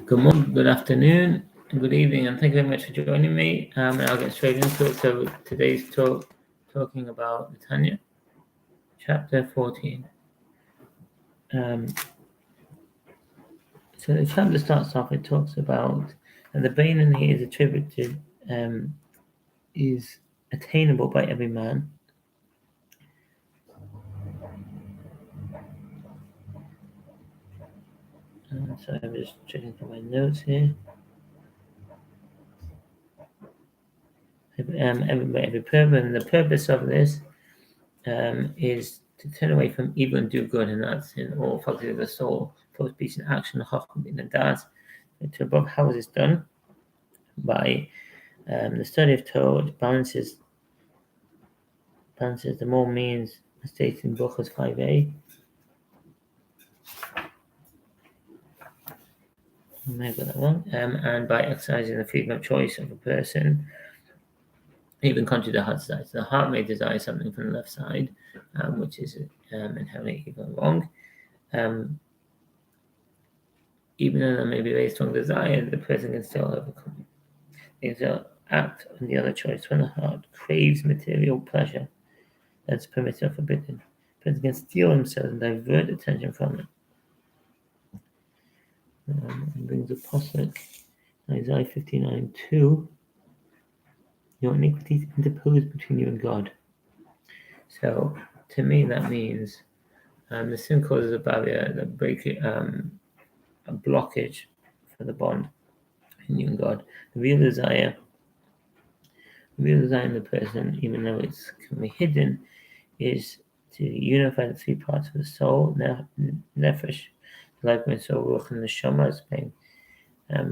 Good morning, good afternoon, and good evening, and thank you very much for joining me. And I'll get straight into it. So today's talking about Tanya, chapter 14. So the chapter starts off. It talks about and the Bainani is attributed, is attainable by every man. So I'm just checking for my notes here. Every purpose, and the purpose of this is to turn away from evil and do good, and that's in all faculties of the soul, thought, speech, and action, and das. To above how is this done? By the study of Torah, which balances the more means stated in Brachos 5a. I may have got that wrong. And by exercising the freedom of choice of a person, even contrary to the heart side. So the heart may desire something from the left side, which is inherently evil and wrong. Even though there may be a very strong desire, the person can still overcome it. They can still act on the other choice. When the heart craves material pleasure, that's permitted or forbidden. The person can steal themselves and divert attention from it. It brings a pasuk, Isaiah 59:2. Your iniquities interpose between you and God. So, to me, that means the sin causes a barrier that breaks a blockage for the bond between you and God. The real desire in the person, even though it's can be hidden, is to unify the three parts of the soul, nefesh, life, and soul, ruach, and neshama, as explained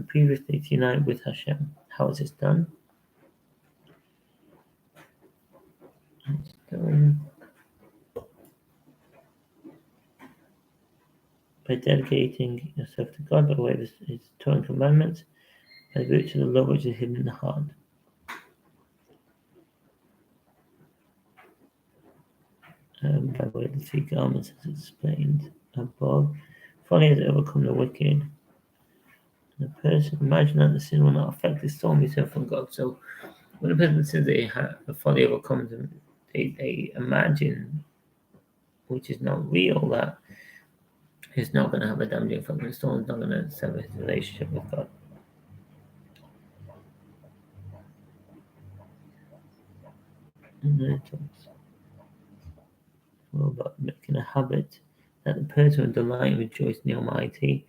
previously, to unite with Hashem. How is this done? By dedicating yourself to God by way of His Torah and commandments, by virtue of the love which is hidden in the heart. By way of the three garments, as explained above. Folly has overcome the wicked. The person, imagine that the sin will not affect his soul and be separate from God. So, when a person says they have the folly overcomes them, they imagine, which is not real, that he's not going to have a damaging effect on his soul, he's not going to sever his relationship with God. And then it talks about making a habit that the person will delight and rejoice in the Almighty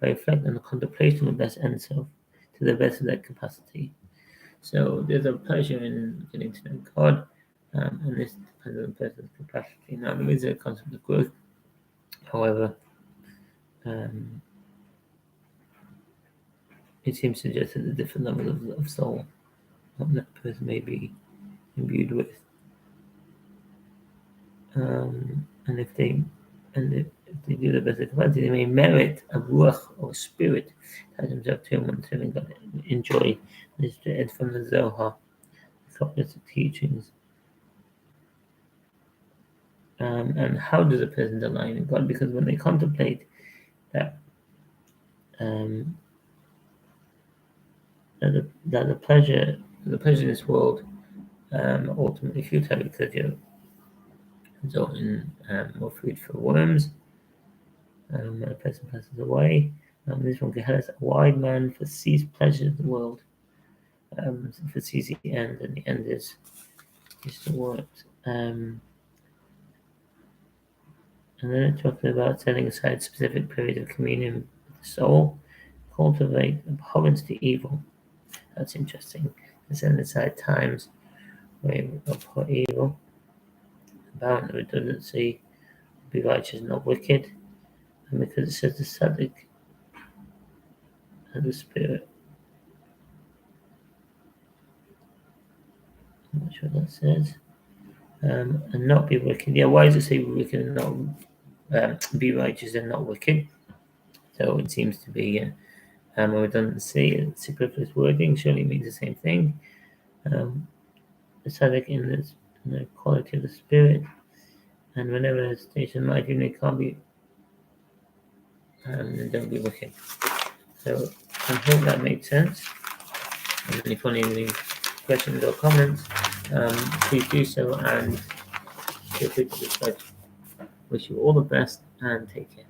by reflecting on the contemplation of the best end self to the best of their capacity. So there's a pleasure in getting to know God, and this depends on the person's capacity. Now there is a concept of growth, however, it seems to suggest that the different levels of soul that person may be imbued with. And if they do the best they can, they may merit a ruach or spirit that himself to him and serving God enjoy. This is from the Zohar, the cognitive teachings. And how does a person delight in God? Because when they contemplate that the pleasure in this world ultimately futile, because you're result in more food for worms. When a person passes away, this one has a wide man foresees pleasure of the world, foresees the end, and the end is the what. And then it talks about setting aside specific periods of communion with the soul, cultivate abhorrence to evil. That's interesting. And setting aside times where you abhor evil, about the redundancy, be righteous, not wicked, and because it says the Tzaddik and the Spirit. I'm not sure what that says. And not be wicked. Yeah, why does it say wicked and not be righteous and not wicked? So it seems to be a redundancy, superfluous wording. Surely means the same thing. The Tzaddik in the quality of the Spirit, and whenever the station might, they can't be, don't be wicked. So I hope that made sense. And if you have any questions or comments, please do so, and feel free to discuss. Wish you all the best and take care.